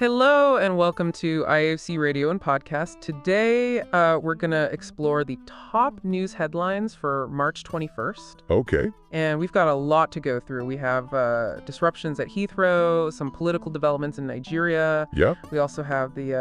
Hello and welcome to IAFC Radio and Podcast. Today, we're going to explore the top news headlines for March 21st. Okay. And we've got a lot to go through. We have disruptions at Heathrow, some political developments in Nigeria. Yeah. We also have the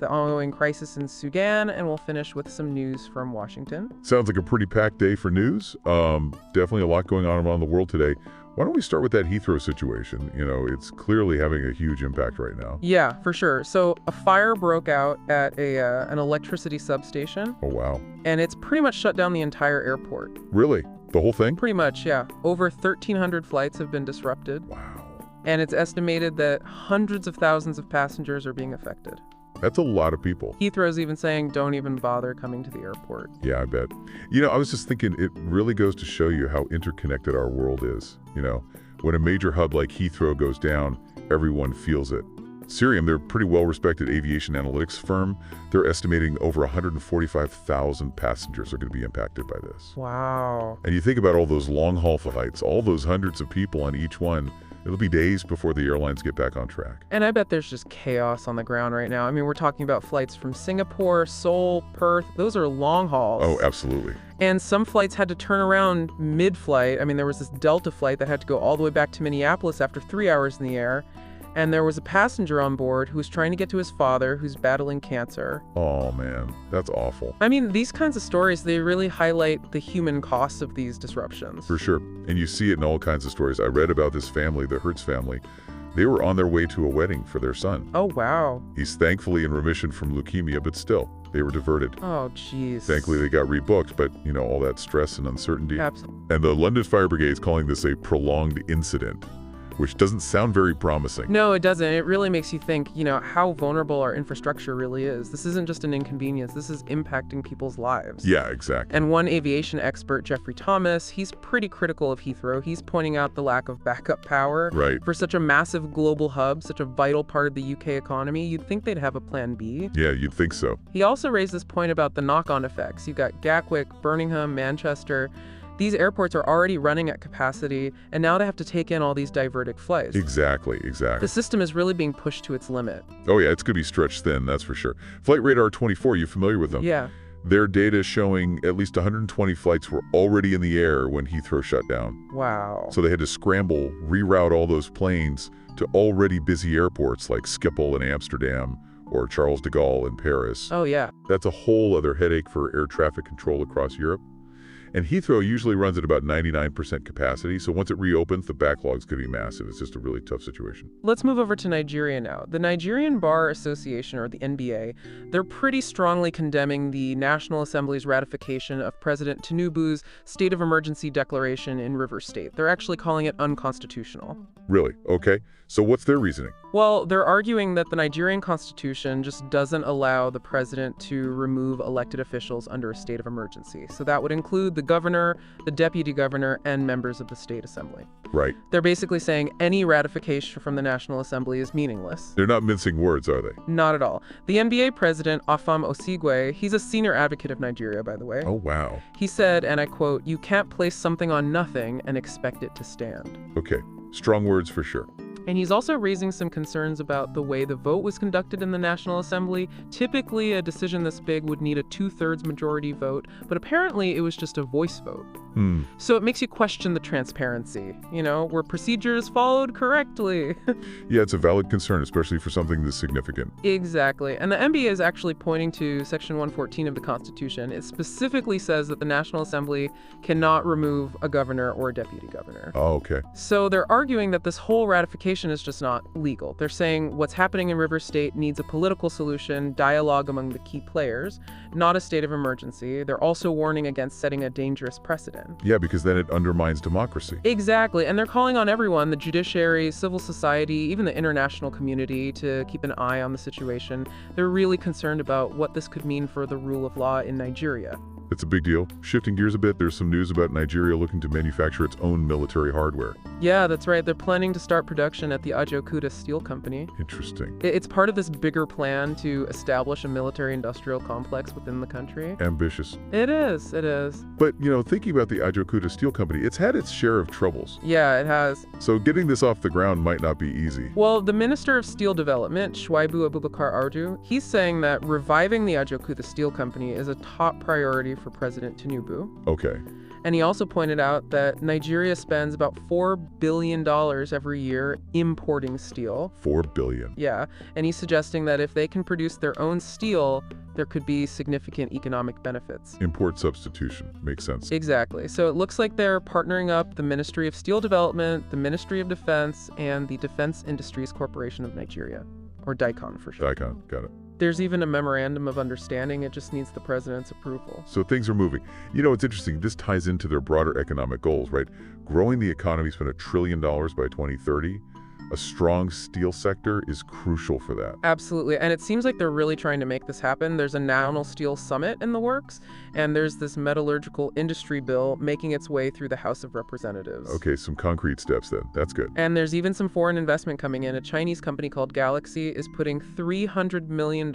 ongoing crisis in Sudan, and we'll finish with some news from Washington. Sounds like a pretty packed day for news. Definitely a lot going on around the world today. Why don't we start with that Heathrow situation? You know, it's clearly having a huge impact right now. Yeah, for sure. So a fire broke out at an electricity substation. Oh, wow. And it's pretty much shut down the entire airport. Really? The whole thing? Pretty much, yeah. Over 1,300 flights have been disrupted. Wow. And it's estimated that hundreds of thousands of passengers are being affected. That's a lot of people. Heathrow's even saying, don't even bother coming to the airport. Yeah, I bet. You know, I was just thinking, it really goes to show you how interconnected our world is. You know, when a major hub like Heathrow goes down, everyone feels it. Cirium, they're a pretty well-respected aviation analytics firm. They're estimating over 145,000 passengers are going to be impacted by this. Wow. And you think about all those long-haul flights, all those hundreds of people on each one. It'll be days before the airlines get back on track. And I bet there's just chaos on the ground right now. I mean, we're talking about flights from Singapore, Seoul, Perth. Those are long hauls. Oh, absolutely. And some flights had to turn around mid-flight. I mean, there was this Delta flight that had to go all the way back to Minneapolis after 3 hours in the air. And there was a passenger on board who was trying to get to his father, who's battling cancer. Oh, man. That's awful. I mean, these kinds of stories, they really highlight the human costs of these disruptions. For sure. And you see it in all kinds of stories. I read about this family, the Hertz family. They were on their way to a wedding for their son. Oh, wow. He's thankfully in remission from leukemia, but still, they were diverted. Oh, jeez. Thankfully, they got rebooked, but, you know, all that stress and uncertainty. Absolutely. And the London Fire Brigade is calling this a prolonged incident, which doesn't sound very promising. No, it doesn't. It really makes you think, you know, how vulnerable our infrastructure really is. This isn't just an inconvenience. This is impacting people's lives. Yeah, exactly. And one aviation expert, Jeffrey Thomas, he's pretty critical of Heathrow. He's pointing out the lack of backup power. Right. For such a massive global hub, such a vital part of the UK economy, you'd think they'd have a plan B. Yeah, you'd think so. He also raised this point about the knock-on effects. You've got Gatwick, Birmingham, Manchester. These airports are already running at capacity, and now they have to take in all these diverted flights. Exactly. The system is really being pushed to its limit. Oh yeah, it's going to be stretched thin, that's for sure. Flight Radar 24, you familiar with them? Yeah. Their data showing at least 120 flights were already in the air when Heathrow shut down. Wow. So they had to scramble, reroute all those planes to already busy airports like Schiphol in Amsterdam or Charles de Gaulle in Paris. Oh yeah. That's a whole other headache for air traffic control across Europe. And Heathrow usually runs at about 99% capacity, so once it reopens, the backlog's going to be massive. It's just a really tough situation. Let's move over to Nigeria now. The Nigerian Bar Association, or the NBA, they're pretty strongly condemning the National Assembly's ratification of President Tinubu's state of emergency declaration in Rivers State. They're actually calling it unconstitutional. Really? Okay. So what's their reasoning? Well, they're arguing that the Nigerian constitution just doesn't allow the president to remove elected officials under a state of emergency. So that would include the governor, the deputy governor, and members of the state assembly. Right. They're basically saying any ratification from the National Assembly is meaningless. They're not mincing words, are they? Not at all. The NBA president, Afam Osigwe, he's a senior advocate of Nigeria, by the way. Oh, wow. He said, and I quote, "You can't place something on nothing and expect it to stand." Okay. Strong words for sure. And he's also raising some concerns about the way the vote was conducted in the National Assembly. Typically, a decision this big would need a 2/3 majority vote, but apparently it was just a voice vote. So it makes you question the transparency. You know, were procedures followed correctly? Yeah, it's a valid concern, especially for something this significant. Exactly. And the NBA is actually pointing to Section 114 of the Constitution. It specifically says that the National Assembly cannot remove a governor or a deputy governor. Oh, okay. So they're arguing that this whole ratification is just not legal. They're saying what's happening in Rivers State needs a political solution, dialogue among the key players, not a state of emergency. They're also warning against setting a dangerous precedent. Yeah, because then it undermines democracy. Exactly. And they're calling on everyone, the judiciary, civil society, even the international community, to keep an eye on the situation. They're really concerned about what this could mean for the rule of law in Nigeria. It's a big deal. Shifting gears a bit, there's some news about Nigeria looking to manufacture its own military hardware. Yeah, that's right. They're planning to start production at the Ajaokuta Steel Company. Interesting. It's part of this bigger plan to establish a military-industrial complex within the country. Ambitious. It is, it is. But, thinking about the Ajaokuta Steel Company, it's had its share of troubles. Yeah, it has. So getting this off the ground might not be easy. Well, the Minister of Steel Development, Shuaibu Abubakar Arju, he's saying that reviving the Ajaokuta Steel Company is a top priority for President Tinubu. Okay. And he also pointed out that Nigeria spends about $4 billion every year importing steel. $4 billion. Yeah, and he's suggesting that if they can produce their own steel, there could be significant economic benefits. Import substitution. Makes sense. Exactly. So it looks like they're partnering up the Ministry of Steel Development, the Ministry of Defense, and the Defense Industries Corporation of Nigeria, or DICON for short. DICON. Got it. There's even a memorandum of understanding. It just needs the president's approval. So things are moving. It's interesting. This ties into their broader economic goals, right? Growing the economy, spend $1 trillion by 2030. A strong steel sector is crucial for that. Absolutely. And it seems like they're really trying to make this happen. There's a National Steel Summit in the works, and there's this metallurgical industry bill making its way through the House of Representatives. Okay, some concrete steps then. That's good. And there's even some foreign investment coming in. A Chinese company called Galaxy is putting $300 million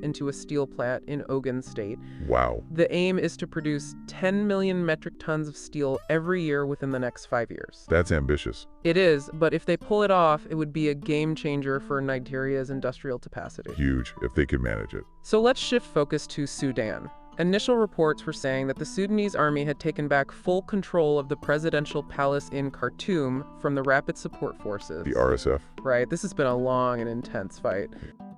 into a steel plant in Ogun State. Wow. The aim is to produce 10 million metric tons of steel every year within the next 5 years. That's ambitious. It is, but if they pull it off, it would be a game changer for Nigeria's industrial capacity. Huge, if they can manage it. So let's shift focus to Sudan. Initial reports were saying that the Sudanese army had taken back full control of the presidential palace in Khartoum from the Rapid Support Forces. The RSF. Right, this has been a long and intense fight.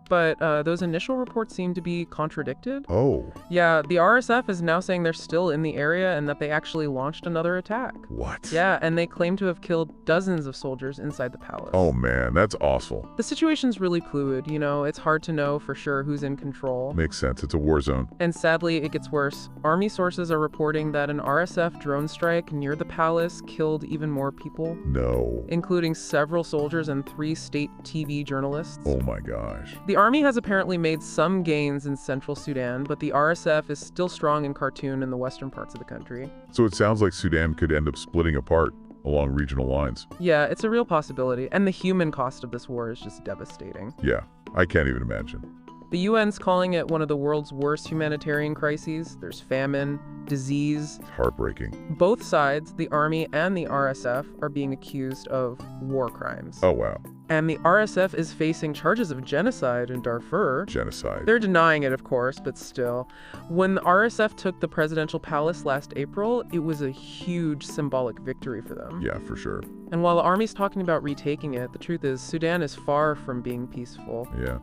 But those initial reports seem to be contradicted. Oh. Yeah, the RSF is now saying they're still in the area and that they actually launched another attack. What? Yeah, and they claim to have killed dozens of soldiers inside the palace. Oh man, that's awful. The situation's really fluid, it's hard to know for sure who's in control. Makes sense, it's a war zone. And sadly, it gets worse. Army sources are reporting that an RSF drone strike near the palace killed even more people. No. Including several soldiers and 3 state TV journalists. Oh my gosh. The army has apparently made some gains in central Sudan, but the RSF is still strong in Khartoum and the western parts of the country. So it sounds like Sudan could end up splitting apart along regional lines. Yeah, it's a real possibility, and the human cost of this war is just devastating. Yeah, I can't even imagine. The UN's calling it one of the world's worst humanitarian crises. There's famine, disease. It's heartbreaking. Both sides, the army and the RSF, are being accused of war crimes. Oh, wow. And the RSF is facing charges of genocide in Darfur. Genocide. They're denying it, of course, but still. When the RSF took the presidential palace last April, it was a huge symbolic victory for them. Yeah, for sure. And while the army's talking about retaking it, the truth is Sudan is far from being peaceful. Yeah.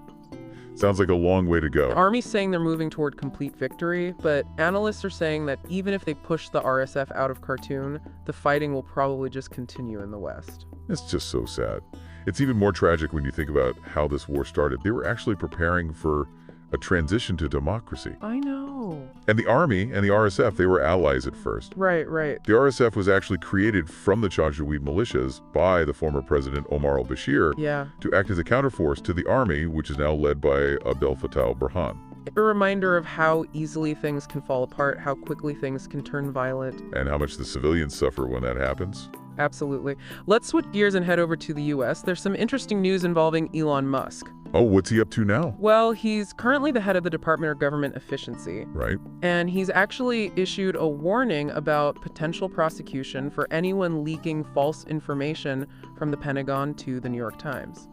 Sounds like a long way to go. The army's saying they're moving toward complete victory, but analysts are saying that even if they push the RSF out of Khartoum, the fighting will probably just continue in the west. It's just so sad. It's even more tragic when you think about how this war started. They were actually preparing for a transition to democracy. I know. And the army and the RSF, they were allies at first. Right, right. The RSF was actually created from the Janjaweed militias by the former president Omar al-Bashir to act as a counterforce to the army, which is now led by Abdel Fattah al-Burhan. A reminder of how easily things can fall apart, how quickly things can turn violent. And how much the civilians suffer when that happens. Absolutely. Let's switch gears and head over to the U.S. There's some interesting news involving Elon Musk. Oh, what's he up to now? Well, he's currently the head of the Department of Government Efficiency. Right. And he's actually issued a warning about potential prosecution for anyone leaking false information from the Pentagon to the New York Times.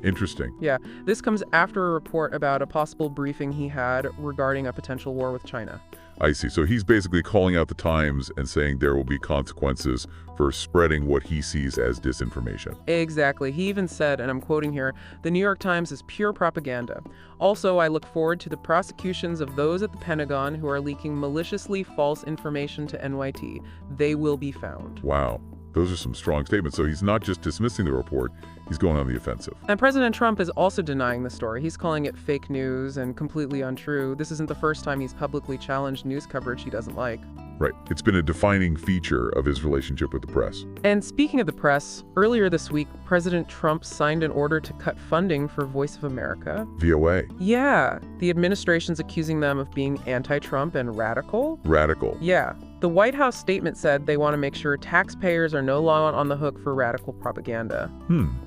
Interesting. Yeah, this comes after a report about a possible briefing he had regarding a potential war with China. I see. So he's basically calling out the Times and saying there will be consequences for spreading what he sees as disinformation. Exactly. He even said, and I'm quoting here, "The New York Times is pure propaganda. Also, I look forward to the prosecutions of those at the Pentagon who are leaking maliciously false information to NYT. They will be found." Wow. Those are some strong statements. So he's not just dismissing the report, he's going on the offensive. And President Trump is also denying the story. He's calling it fake news and completely untrue. This isn't the first time he's publicly challenged news coverage he doesn't like. Right. It's been a defining feature of his relationship with the press. And speaking of the press, earlier this week, President Trump signed an order to cut funding for Voice of America. VOA. Yeah, the administration's accusing them of being anti-Trump and radical. Radical. Yeah. The White House statement said they want to make sure taxpayers are no longer on the hook for radical propaganda.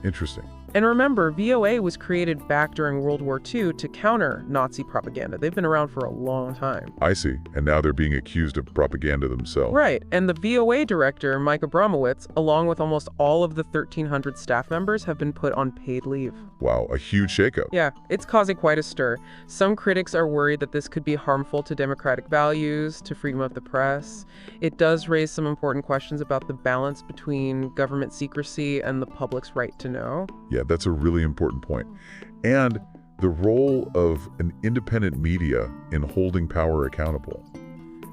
Interesting. And remember, VOA was created back during World War II to counter Nazi propaganda. They've been around for a long time. I see. And now they're being accused of propaganda themselves. Right. And the VOA director, Mike Abramowitz, along with almost all of the 1,300 staff members, have been put on paid leave. Wow, a huge shakeup. Yeah, it's causing quite a stir. Some critics are worried that this could be harmful to democratic values, to freedom of the press. It does raise some important questions about the balance between government secrecy and the public's right to know. Yeah, that's a really important point. And the role of an independent media in holding power accountable.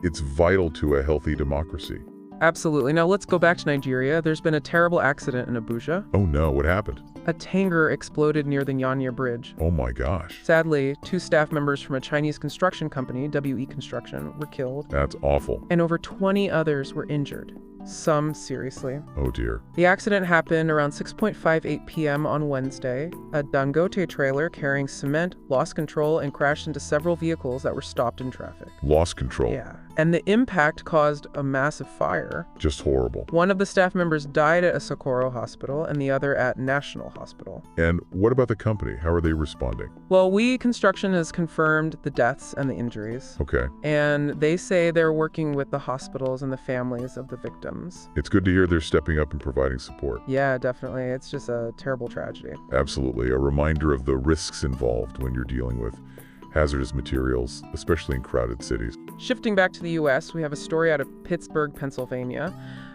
It's vital to a healthy democracy. Absolutely. Now let's go back to Nigeria. There's been a terrible accident in Abuja. Oh no, what happened? A tanker exploded near the Nyanya Bridge. Oh my gosh. Sadly, 2 staff members from a Chinese construction company, WE Construction, were killed. That's awful. And over 20 others were injured. Some seriously. Oh dear. The accident happened around 6:58 p.m. on Wednesday. A Dangote trailer carrying cement lost control and crashed into several vehicles that were stopped in traffic. Lost control. Yeah. And the impact caused a massive fire. Just horrible. One of the staff members died at a Socorro hospital and the other at National Hospital. And what about the company? How are they responding? Well, WE Construction has confirmed the deaths and the injuries. Okay. And they say they're working with the hospitals and the families of the victims. It's good to hear they're stepping up and providing support. Yeah, definitely. It's just a terrible tragedy. Absolutely. A reminder of the risks involved when you're dealing with hazardous materials, especially in crowded cities. Shifting back to the U.S., we have a story out of Pittsburgh, Pennsylvania.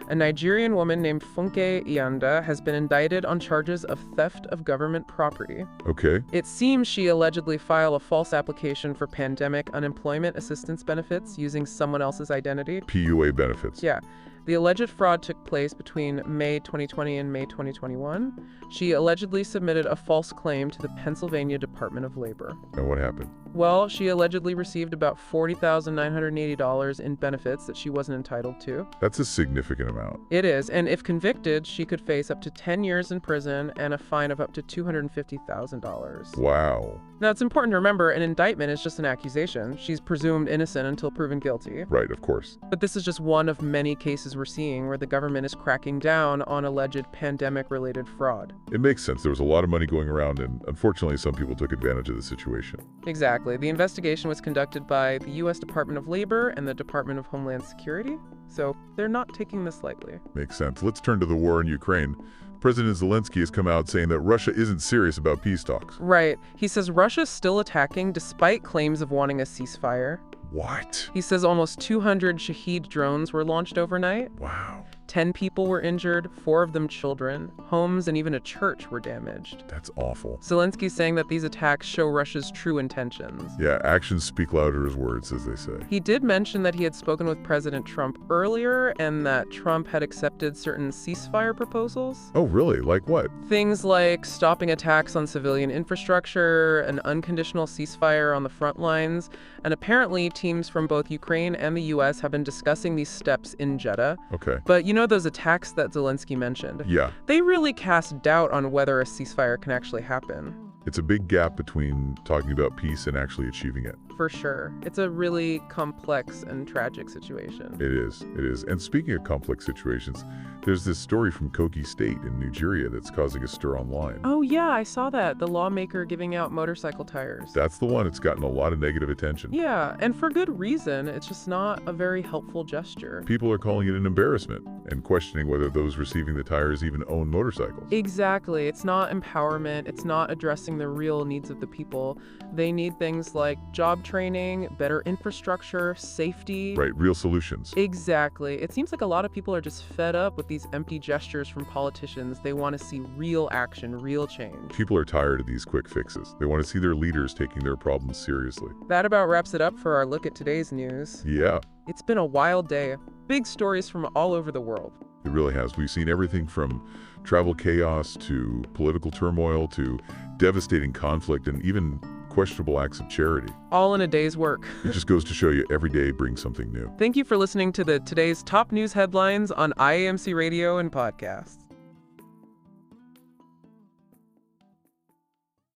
A Nigerian woman named Funke Iyanda has been indicted on charges of theft of government property. Okay. It seems she allegedly filed a false application for pandemic unemployment assistance benefits using someone else's identity. PUA benefits. Yeah. The alleged fraud took place between May 2020 and May 2021. She allegedly submitted a false claim to the Pennsylvania Department of Labor. And what happened? Well, she allegedly received about $40,980 in benefits that she wasn't entitled to. That's a significant amount. It is, and if convicted, she could face up to 10 years in prison and a fine of up to $250,000. Wow. Now, it's important to remember an indictment is just an accusation. She's presumed innocent until proven guilty. Right, of course. But this is just one of many cases we're seeing where the government is cracking down on alleged pandemic-related fraud. It makes sense. There was a lot of money going around, and unfortunately, some people took advantage of the situation. Exactly. The investigation was conducted by the U.S. Department of Labor and the Department of Homeland Security, so they're not taking this lightly. Makes sense. Let's turn to the war in Ukraine. President Zelensky has come out saying that Russia isn't serious about peace talks. Right. He says Russia's still attacking despite claims of wanting a ceasefire. What? He says almost 200 Shahed drones were launched overnight. Wow. 10 people were injured, 4 of them children. Homes and even a church were damaged. That's awful. Zelensky's saying that these attacks show Russia's true intentions. Yeah, actions speak louder as words, as they say. He did mention that he had spoken with President Trump earlier and that Trump had accepted certain ceasefire proposals. Oh, really? Like what? Things like stopping attacks on civilian infrastructure, an unconditional ceasefire on the front lines, and apparently teams from both Ukraine and the U.S. have been discussing these steps in Jeddah. Okay. But you know those attacks that Zelensky mentioned? Yeah. They really cast doubt on whether a ceasefire can actually happen. It's a big gap between talking about peace and actually achieving it. For sure. It's a really complex and tragic situation. It is. It is. And speaking of complex situations, there's this story from Kogi State in Nigeria that's causing a stir online. Oh, yeah, I saw that. The lawmaker giving out motorcycle tires. That's the one. It's gotten a lot of negative attention. Yeah, and for good reason. It's just not a very helpful gesture. People are calling it an embarrassment and questioning whether those receiving the tires even own motorcycles. Exactly. It's not empowerment. It's not addressing the real needs of the people. They need things like job training, better infrastructure, safety. Right, real solutions. Exactly. It seems like a lot of people are just fed up with these empty gestures from politicians. They want to see real action, real change. People are tired of these quick fixes. They want to see their leaders taking their problems seriously. That about wraps it up for our look at today's news. Yeah. It's been a wild day. Big stories from all over the world. It really has. We've seen everything from travel chaos to political turmoil to devastating conflict and even questionable acts of charity. All in a day's work. It just goes to show you every day brings something new. Thank you for listening to today's top news headlines on IAMC Radio and podcasts.